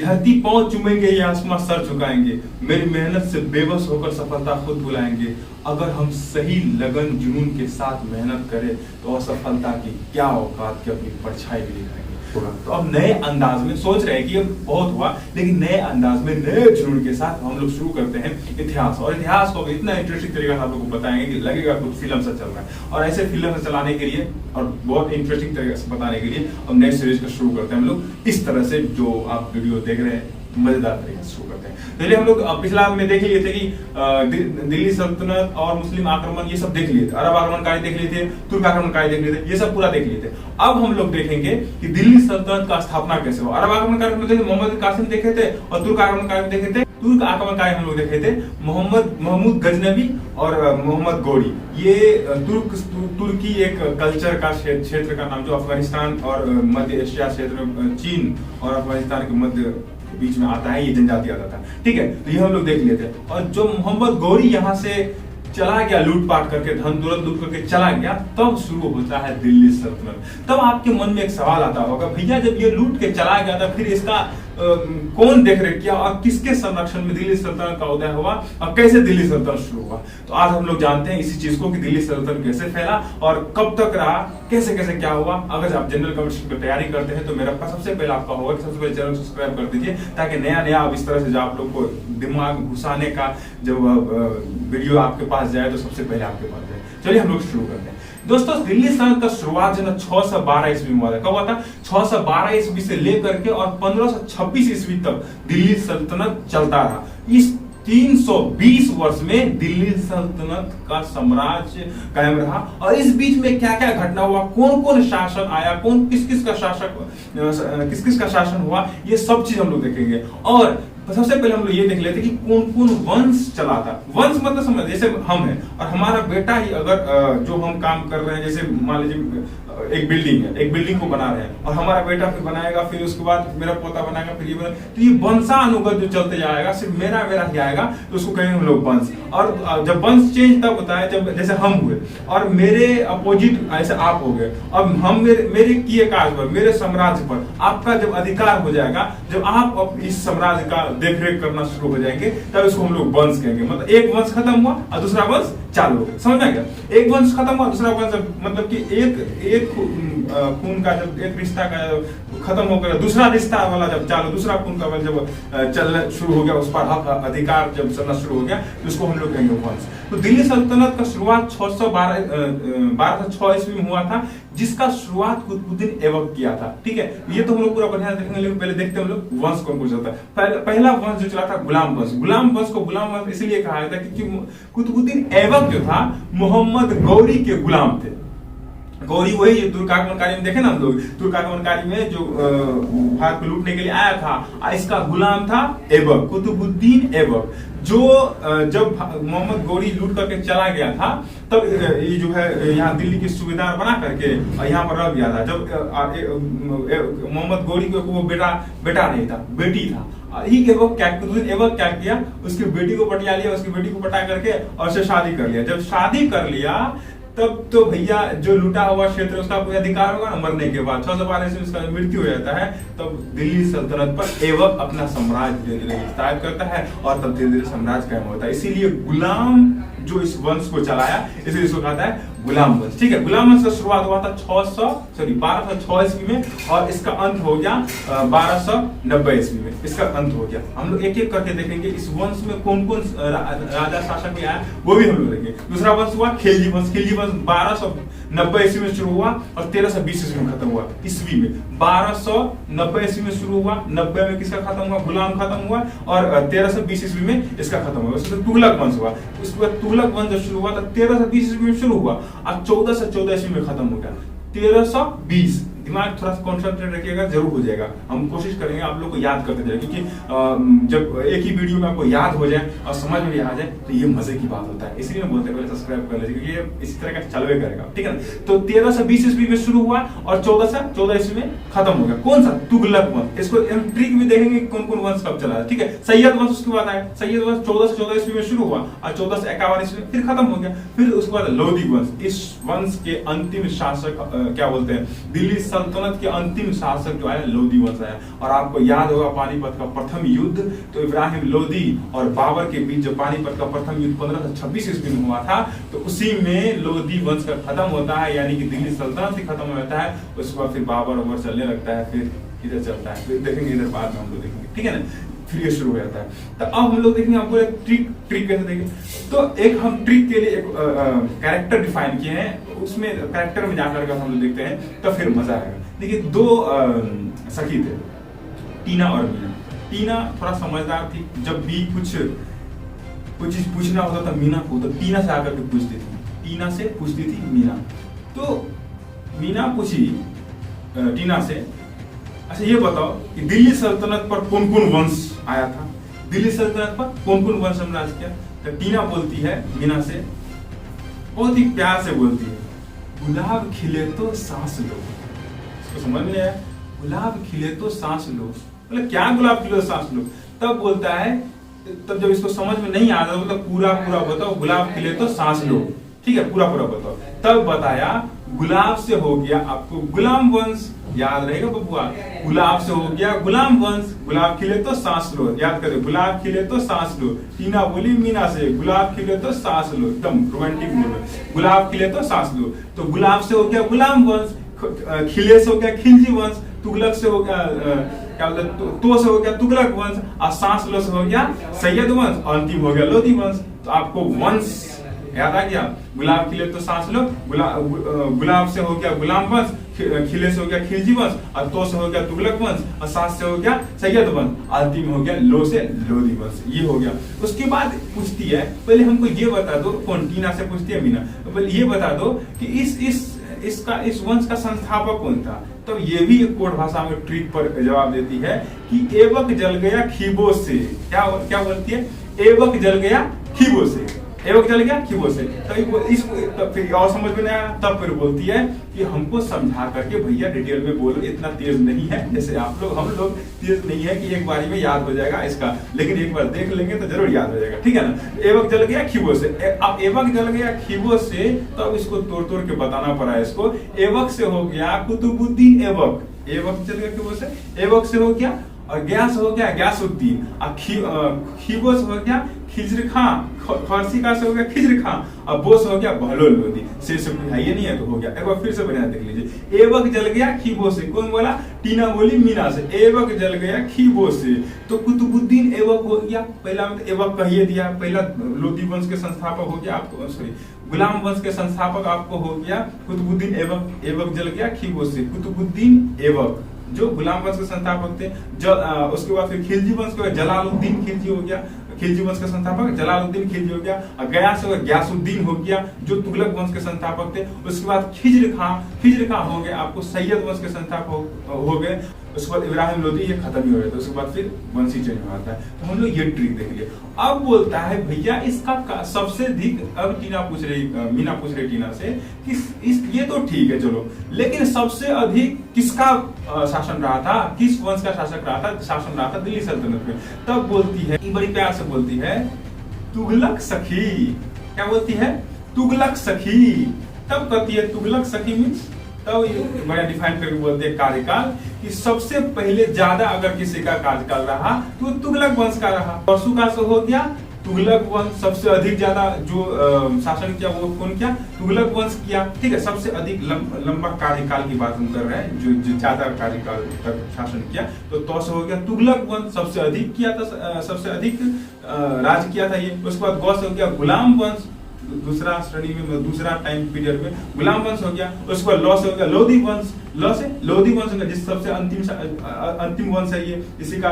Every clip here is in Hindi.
धरती पांव चूमेंगे या आसमां सर झुकाएंगे, मेरी मेहनत से बेबस होकर सफलता खुद बुलाएंगे। अगर हम सही लगन जुनून के साथ मेहनत करें तो असफलता की क्या औकात की अपनी परछाई भी दिखाएंगे। तो अब नए अंदाज में सोच रहे हैं कि ये बहुत हुआ, लेकिन नए अंदाज में नए जुनून के साथ हम लोग शुरू करते हैं इतिहास। और इतिहास को इतना इंटरेस्टिंग तरीके से आप लोगों को बताएंगे कि लगेगा कुछ फिल्म से चल रहा है। और ऐसे फिल्म से चलाने के लिए और बहुत इंटरेस्टिंग तरीके से बताने के लिए अब नए सीरीज को शुरू करते हैं हम लोग इस तरह से, जो आप वीडियो देख रहे हैं मजेदार तरीके से शुरू करते हैं। पहले हम लोग पिछला में देख लिए थे कि दिल्ली सल्तनत और मुस्लिम आक्रमण ये सब देख लिए थे, अरब आक्रमणकारी देख लिए थे, तुर्क आक्रमणकारी देख लिए थे, ये सब पूरा देख लिए थे। अब हम लोग देखेंगे कि दिल्ली सल्तनत का स्थापना कैसे हुआ। अरब आक्रमणकारी मोहम्मद कासिम देखे थे और तुर्क आक्रमणकारी देखे थे। तुर्क आक्रमणकारी हम लोग देखे थे महमूद गजनवी और मोहम्मद गौरी। ये तुर्की एक कल्चर का क्षेत्र का नाम, जो अफगानिस्तान और मध्य एशिया क्षेत्र में चीन और अफगानिस्तान के मध्य बीच में आता है, ये जनजाति आता था। ठीक है, तो ये हम लोग देख लिए थे। और जो मोहम्मद गौरी यहाँ से चला गया लूटपाट करके, धन दौलत लूट करके चला गया, तब शुरू होता है दिल्ली सल्तनत। तब आपके मन में एक सवाल आता होगा, भैया जब ये लूट के चला गया था फिर इसका कौन देख रेख किया और किसके संरक्षण में दिल्ली सल्तनत का उदय हुआ और कैसे दिल्ली सल्तनत शुरू हुआ। तो आज हम लोग जानते हैं इसी चीज को कि दिल्ली सल्तनत कैसे फैला और कब तक रहा, कैसे कैसे क्या हुआ। अगर आप जनरल कमिश्न की तैयारी करते हैं तो मेरा सबसे पहले आपका होगा कि सबसे पहले चैनल सब्सक्राइब कर दीजिए, ताकि नया नया अब इस तरह से जो आप लोग को दिमाग घुसाने का जब वीडियो आपके पास जाए तो सबसे पहले आपके पास जाए। चलिए हम लोग शुरू करते हैं। दोस्तों, दिल्ली सल्तनत का शुरुआत जो है 612 ईस्वी में हुआ था। कब हुआ था? 612 ईस्वी से लेकर के और 1526 ईस्वी तक दिल्ली सल्तनत चलता रहा। इस 320 वर्ष में दिल्ली सल्तनत का साम्राज्य कायम रहा। और इस बीच में क्या क्या घटना हुआ, कौन कौन शासन आया, कौन किस किस का शासन हुआ, ये सब चीज हम लोग देखेंगे। और सबसे पहले हम लोग ये देख लेते कि कौन कौन वंश चला था। वंश मतलब समझ, जैसे हम हैं और हमारा बेटा ही अगर जो हम काम कर रहे हैं, जैसे मान लीजिए एक बिल्डिंग है, एक बिल्डिंग को बना रहे हैं और हमारा बेटा फिर बनाएगा, फिर उसके बाद मेरा पोता बनाएगा, फिर ये तो ये वंशानुगत जो चलते जाएगा, सिर्फ मेरा ही आएगा, तो उसको कहेंगे हम लोग वंश। और जब वंश चेंज तब होता है जब जैसे हम हुए और मेरे अपोजिट ऐसे आप हो गए। अब हम मेरे किए कार्य पर, मेरे साम्राज्य पर आपका जब अधिकार हो जाएगा, जब आप इस साम्राज्य का देखरेख करना शुरू हो जाएंगे, तब इसको हम लोग वंश कहेंगे। मतलब एक वंश खत्म हुआ और दूसरा वंश चालू हो गया। समझ में गया? एक वंश खत्म हुआ, दूसरा वंश मतलब कि एक खून का जब एक रिश्ता का खत्म हो गया, दूसरा रिश्ता वाला जब चालू, दूसरा खून का जब चलना शुरू हो गया, उस पर हक अधिकार जब चलना शुरू हो गया, तो उसको हम लोग कहेंगे वंश। तो दिल्ली सल्तनत का शुरुआत 1206 ईस्वी में हुआ था, जिसका शुरुआत कुतुबुद्दीन ऐबक किया था। ठीक है, ये तो हम लोग पूरा बढ़िया देखेंगे, लेकिन पहले देखते हैं हम लोग वंश कौन कौन चलता है। पहला वंश जो चला था गुलाम वंश। गुलाम वंश को गुलाम वंश इसलिए कहा जाता है क्योंकि कुतुबुद्दीन ऐबक जो था मोहम्मद गौरी के गुलाम थे। गौरी वही तुर्क आक्रमणकारी में देखे ना हम लोग, तुर्क आक्रमणकारी में जो भारत को लूटने के लिए आया था, इसका गुलाम था ऐबक, कुतुबुद्दीन ऐबक। जो जब मोहम्मद गौरी लूट करके चला गया था, तब ये जो है यहाँ दिल्ली की सुबेदार बना करके यहाँ पर रह गया था। जब मोहम्मद गौरी को वो बेटा नहीं था, बेटी था। ऐबक क्या किया, उसकी बेटी को पटिया लिया, उसकी बेटी को पटा करके और उससे शादी कर लिया। जब शादी कर लिया तब तो भैया जो लूटा हुआ क्षेत्र उसका कोई अधिकार होगा ना मरने के बाद। 612 से उसका मृत्यु हो जाता है, तब दिल्ली सल्तनत पर ऐबक अपना साम्राज्य विस्तार करता है और तब धीरे धीरे साम्राज्य कायम होता है। इसीलिए गुलाम जो इस वंश को चलाया, इसलिए इसको कहता है गुलाम वंश। ठीक है, गुलाम वंश का शुरुआत हुआ था 1206 ईस्वी में और इसका अंत हो गया 1290 ईस्वी में, इसका अंत हो गया। हम लोग एक एक करके देखेंगे इस वंश में कौन कौन राजा शासक आया, वो भी हम लोग देखेंगे। दूसरा वंश हुआ खिलजी वंश। खिलजी वंश 1290 ईस्वी में शुरू हुआ और 1320 ईस्वी में खत्म हुआ। ईस्वी में 1290 ईस्वी में शुरू हुआ, 90 में किसका खत्म हुआ, गुलाम खत्म हुआ, और 1320 ईस्वी में इसका खत्म हुआ। उसके तुगलक वंश हुआ। उसके बाद तुगलक वंश जब शुरू हुआ था 1320 ईस्वी में शुरू हुआ और 1414 ईस्वी में खत्म हो गया। 1320, दिमाग थोड़ा सा कॉन्सेंट्रेट रखिएगा, जरूर हो जाएगा। हम कोशिश करेंगे आप लोग को याद करते जाए, क्योंकि जब एक ही वीडियो में आपको याद हो जाए और समझ में आ जाए तो ये मजे की बात होता है। इसलिए मैं बोलते पहले सब्सक्राइब कर लीजिए, क्योंकि ये इसी तरह का चलवे करेगा। ठीक है ना? तो 1320 ईस्वी में शुरू हुआ और 14 ईस्वी में खत्म हो गया। कौन सा? तुगलक वंश। इसको ट्रिक भी देखेंगे कौन कौन वंश कब चला है। ठीक है, सैयद वंश उसके बाद आया। सैयद वंश 14 ईस्वी में शुरू हुआ और 1451 ईस्वी में फिर खत्म हो गया। फिर उसके बाद लोधी वंश। इस वंश के अंतिम शासक क्या बोलते हैं, दिल्ली सल्तनत के अंतिम शासक जो आया लोधी वंश आया। और आपको याद होगा पानीपत का प्रथम युद्ध, तो इब्राहिम लोधी और बाबर के बीच जो पानीपत का प्रथम युद्ध 1526 ईस्वी में हुआ था, तो उसी में लोधी वंश का खत्म होता है, यानी कि दिल्ली सल्तनत ही खत्म होता है। उसके बाद फिर बाबर ओवर चलने लगता है, फिर इधर चलता है, फिर देखेंगे इधर बाद में हम लोग देखेंगे। ठीक है ना, फिर ये शुरू हो जाता है। तो अब हम लोग देखेंगे आपको एक ट्रिक कैसे देखेंगे। तो एक हम ट्रिक के लिए एक कैरेक्टर डिफाइन किए हैं, उसमें कैरेक्टर में जाकर हम लोग देखते हैं तो फिर मजा आएगा। देखिए, दो सखी थे, टीना और मीना। टीना थोड़ा समझदार थी, जब भी कुछ चीज पूछना होता था मीना को, तो टीना से आकर के पूछती थी, टीना से पूछती थी मीना। तो मीना पूछी टीना से, अच्छा ये बताओ कि दिल्ली सल्तनत पर कौन कौन वंश आया था, दिल्ली सल्तनत पर कौन कौन वंश ने राज किया। तो टीना बोलती है मीना से, बहुत ही प्यार से बोलती है, गुलाब खिले तो सांस लो। इसको समझ में आया, गुलाब खिले तो सांस लो, मतलब क्या गुलाब खिले तो सांस लो। तब बोलता है, तब जब इसको समझ में नहीं आता, मतलब पूरा बताओ, गुलाब खिले तो सांस लो। ठीक है, पूरा बताओ। तब बताया गुलाब से हो गया आपको गुलाम वंश, याद रहेगा बबुआ, गुलाब से हो गया गुलाम वंश। गुलाब खिले तो सांस लो, याद करो, गुलाब खिले तो सांस लो। टीना बोली मीना से, गुलाब खिले तो सांस लो, एकदम रोमांटिक मूड में, गुलाब खिले तो सांस लो। तो गुलाब से हो गया गुलाम वंश, खिले से हो गया खिलजी वंश, तुगलक से हो गया क्या बोलते, तो से हो गया तुगलक वंश, और सांस लो से हो गया सैयद वंश, और अंतिम हो गया लोधी वंश। तो आपको वंश याद आ गया, गुलाब खिले तो सांस लो, गुलाब से हो गया गुलाम वंश, खिले से हो गया खिलजी वंश, और तो से हो गया तुगलक वंश, और सांस से हो गया सैयद वंश, अंतिम हो गया लो से लोधी वंश। ये हो गया। उसके बाद पूछती है, पहले हमको ये बता दो, कौन टीना से पूछती है मीना, पहले ये बता दो कि इस वंश का संस्थापक कौन था। तो ये भी एक कोड भाषा में ट्रिक पर जवाब देती है कि एवक जल गया खीबो से। क्या बोलती है, एवक जल गया खीबो से, एवक जल गया खीबो से। तो इसको फिर और समझ में नहीं आया, तब फिर बोलती है कि हमको समझा करके भैया डिटेल में बोलो, इतना तेज नहीं है जैसे आप लोग, हम लोग तेज नहीं है कि एक बारी में याद हो जाएगा इसका, लेकिन एक बार देख लेंगे तो जरूर याद हो जाएगा। ठीक है ना, एवक जल गया खीबो से। अब एवक जल गया खीबो से, तो अब इसको तोड़ के बताना पड़ा है इसको। एवक से हो गया कुतुबुद्दीन एवक, एवक जल गया खीबो से, एवक से हो गया, और गैस हो गया गयासुद्दीन, और खीबो से हो गया खिजर खां, फारसी का से हो गया खिजर खां, और वो से हो गया बहलोल लोधी। से ये नहीं है तो हो गया। एक बार फिर से बढ़िया देख लीजिए, एवक जल गया खीबो से, कौन बोला, टीना बोली मीना से, एवक जल गया खीबो से। तो कुतुबुद्दीन एवक हो गया, पहला में एवक कहिए दिया, पहला लोधी वंश के संस्थापक हो गया आपको, सॉरी गुलाम वंश के संस्थापक आपको हो गया कुतुबुद्दीन एवक, एवक जल गया खीबो से, कुतुबुद्दीन एवक जो गुलाम वंश के संस्थापक थे। उसके बाद फिर खिलजी वंश के जलालुद्दीन खिलजी हो गया, खिलजी वंश के संस्थापक जलालुद्दीन खिलजी हो गया, और गया से गयासुद्दीन हो गया जो तुगलक वंश के संस्थापक थे। उसके बाद खिजर खां हो गए आपको सैयद वंश के संस्थापक हो गए। उसके बाद इब्राहिम लोधी, ये खत्म ही हो गया। तो उसके बाद फिर वंशी चेंज हो जाता है। तो हम लोग ये ट्रिक देख लिए। अब बोलता है भैया इसका सबसे अधिक, अब मीना पूछ रही टीना से कि ये तो ठीक है चलो, लेकिन सबसे अधिक किसका शासन रहा था, किस वंश का शासन रहा था दिल्ली सल्तनत में। तब बोलती है, बड़ी प्यार से बोलती है, तुगलक सखी। क्या बोलती है, तुगलक सखी। तब कहती है तुगलक सखी मीन्स, तब ये बड़ा डिफाइन करके बोलते हैं कार्यकाल, कि सबसे पहले ज्यादा अगर किसी का कार्यकाल रहा तो तुगलक वंश का रहा। परसु का हो गया तुगलक वंश, सबसे अधिक ज्यादा जो शासन किया वो कौन किया, तुगलक वंश किया। ठीक है, सबसे अधिक लंबा कार्यकाल की बात हम कर रहे हैं, जो ज्यादा कार्यकाल तक शासन किया। तो से हो गया तुगलक वंश, सबसे अधिक किया था, सबसे अधिक राज किया था ये। उसके बाद गौ से हो गया गुलाम वंश, दूसरा श्रेणी में, दूसरा टाइम पीरियड में गुलाम वंश हो गया। उसके बाद लौ से हो गया लोधी वंश, लौ से लोधी वंश हो गया, जिस सबसे अंतिम वंश है ये, इसी का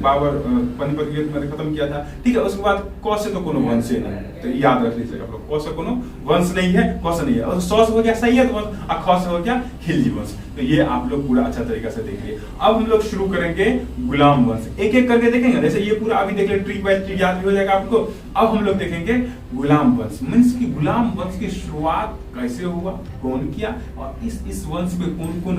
बाबर पानीपत युद्ध में खत्म किया था। ठीक है, उसके बाद कौ से तो कोनो वंश नहीं, तो याद रख लीजिएगा आप लोग, कौ से कोनो वंश नहीं है, कौ से नहीं है। और सौ से हो गया सैयद वंश, और खौ से हो गया खिलजी वंश। तो ये आप लोग पूरा अच्छा तरीका से देख लिए। अब हम लोग शुरू करेंगे गुलाम वंश, एक एक करके देखेंगे। जैसे ये पूरा अभी देख लिया, ट्रिक बाय ट्रिक याद भी हो जाएगा आपको। अब हम लोग देखेंगे गुलाम वंश, मीन्स की गुलाम वंश की शुरुआत कैसे हुआ, कौन किया, और इस वंश में कौन कौन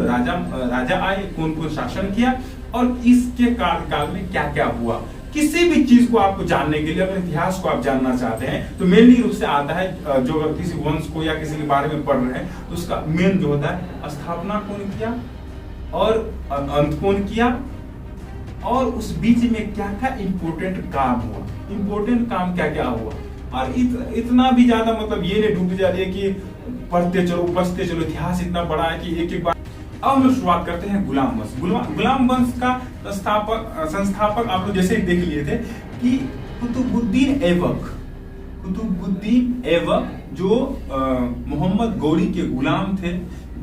राजा आए, कौन कौन शासन किया, और इसके कार्यकाल में क्या क्या हुआ। किसी भी चीज को आपको जानने के लिए, अगर इतिहास को आप जानना चाहते हैं तो मेनली रूप से आता है, जो अगर किसी वंश को या किसी के बारे में पढ़ रहे हैं तो उसका मेन जो होता है, स्थापना कौन किया और अंत कौन किया, और उस बीच में क्या क्या इंपोर्टेंट काम हुआ, इंपोर्टेंट काम क्या क्या हुआ। और इतना भी ज्यादा मतलब ये नहीं डूब जा रही है कि पढ़ते चलो बचते चलो, इतिहास इतना बड़ा है कि एक एक बार। अब हम लोग शुरुआत करते हैं गुलाम वंश। गुलाम वंश का संस्थापक आप लोग जैसे देख लिए थे कि कुतुबुद्दीन ऐबक जो मोहम्मद गौरी के गुलाम थे।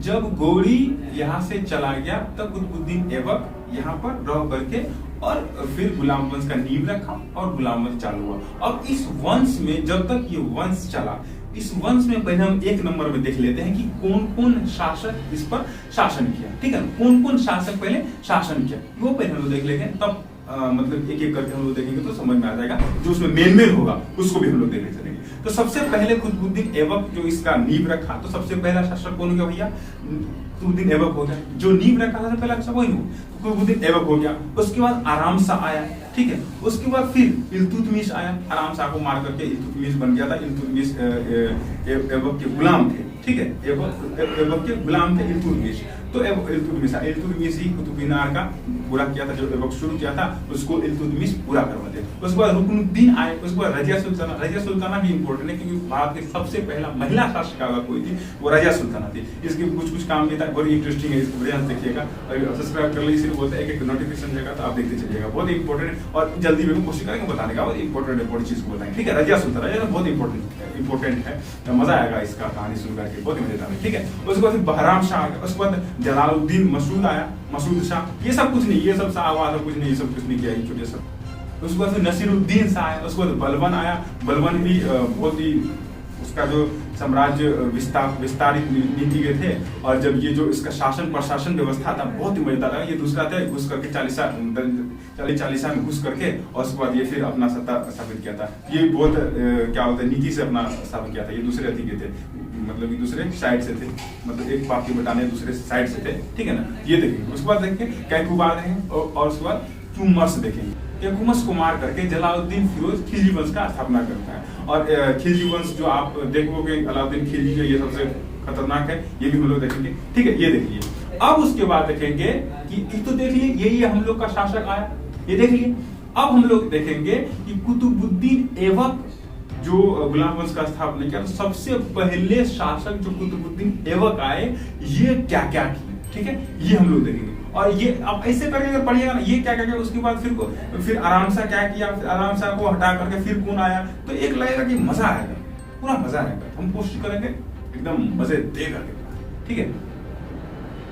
जब गौरी यहाँ से चला गया तब कुतुबुद्दीन ऐबक यहाँ पर रह करके और फिर गुलाम वंश का नींव रखा और गुलाम वंश चालू हुआ। अब इस वंश में जब तक ये वंश चला, इस वंश में पहले हम एक नंबर में देख लेते हैं कि कौन कौन शासक इस पर शासन किया, ठीक है, कौन कौन शासक पहले शासन किया वो पहले हम लोग देख लेंगे। तब मतलब एक एक करके हम लोग देखेंगे तो समझ में आ जाएगा, जो उसमें मेन होगा उसको भी हम लोग देखने चलेंगे। तो सबसे पहले कुतुबुद्दीन ऐबक जो इसका नींव रखा, तो सबसे पहला शासक कौन हो गया भैया, कुतुबुद्दीन ऐबक हो गया। जो नींव रखा था पहला शासक वही कुतुबुद्दीन ऐबक हो गया। उसके बाद आराम शाह आया, ठीक है, उसके बाद फिर इल्तुतमिश आया, आराम शाह को मार करके इल्तुतमिश बन गया था। इल्तुतमिश ऐबक के गुलाम थे, ठीक है, ऐबक के गुलाम थे इल्तुतमिश। तो इल्तुतमिश ही कुतुब मीनार का पूरा किया था, जो ऐबक शुरू किया था उसको इल्तुतमिश पूरा करवाते। उसके बाद रुकनुद्दीन आए, उसके बाद रजिया सुल्ताना। रजिया सुल्ताना भी इंपॉर्टेंट है क्योंकि भारत के सबसे पहला महिला शासक अगर कोई थी वो रजिया सुल्ताना थी। इसके कुछ काम भी था, बहुत इंटरेस्टिंग है, इसको बढ़िया देखिएगा और सब्सक्राइब कर लीजिए, इसलिए बोलते हैं एक नोटिफिकेशन जाएगा तो आप देखते चलिएगा, बहुत इंपॉर्टेंट है और जल्दी में कोशिश करेंगे बताने का, बहुत इंपॉर्टेंट चीज को बताएंगे, ठीक है। रजिया सुल्ताना बहुत इंपॉर्टेंट है, मजा आएगा इसका कहानी सुन करके, बहुत मजेदार है, ठीक है। उसके बाद बहराम शाह आ गया, उसके बाद जलालुद्दीन मसूद आया, मसूद शाह। ये सब कुछ नहीं, ये सब शाह कुछ नहीं, ये सब कुछ नहीं किया, छोटे सब। उसके बाद नसीरुद्दीन शाह आया, उसके बाद बलबन आया। बलबन भी बहुत ही उसका जो साम्राज्य विस्तारित नीति के थे, और जब ये जो इसका शासन प्रशासन व्यवस्था था बहुत ही मजेदार है। ये दूसरा था, घुस करके 40 में घुस करके और उसके बाद ये फिर अपना सत्ता स्थापित किया था। ये बहुत क्या होता है नीति से अपना स्थापित किया था। ये दूसरे अधिक थे, मतलब दूसरे साइड से थे, मतलब एक बाप की बटाने दूसरे साइड से थे, ठीक है ना। ये देखेंगे, उसके बाद देखेंगे कैकुबाद है और उसके बाद क्यूमर्स देखेंगे। कैकुमस को मार करके जलालुद्दीन फिरोज खिलजी वंश का स्थापना करता है। और खिलजी वंश जो आप देखोगे अलाउद्दीन खिलजी जो ये सबसे खतरनाक है, ये भी हम लोग देखेंगे, ठीक है। ये देखिए, अब उसके बाद देखेंगे कि तो देख लिए यही हम लोग का शासक आया, ये देख लिए। अब हम लोग देखेंगे कि कुतुबुद्दीन ऐबक जो गुलाम वंश का स्थापना किया, तो सबसे पहले शासक जो कुतुबुद्दीन ऐबक आए ये क्या क्या किए, ठीक है, ये हम लोग देखेंगे। और ये अब ऐसे करके अगर पढ़िएगा ना, ये क्या क्या किया, उसके बाद फिर आराम शाह क्या किया, फिर आराम शाह को हटा करके फिर कौन आया, तो एक लगेगा कि मजा आएगा, पूरा मजा आएगा। हम कोशिश करेंगे एकदम मजे दे करके, ठीक है।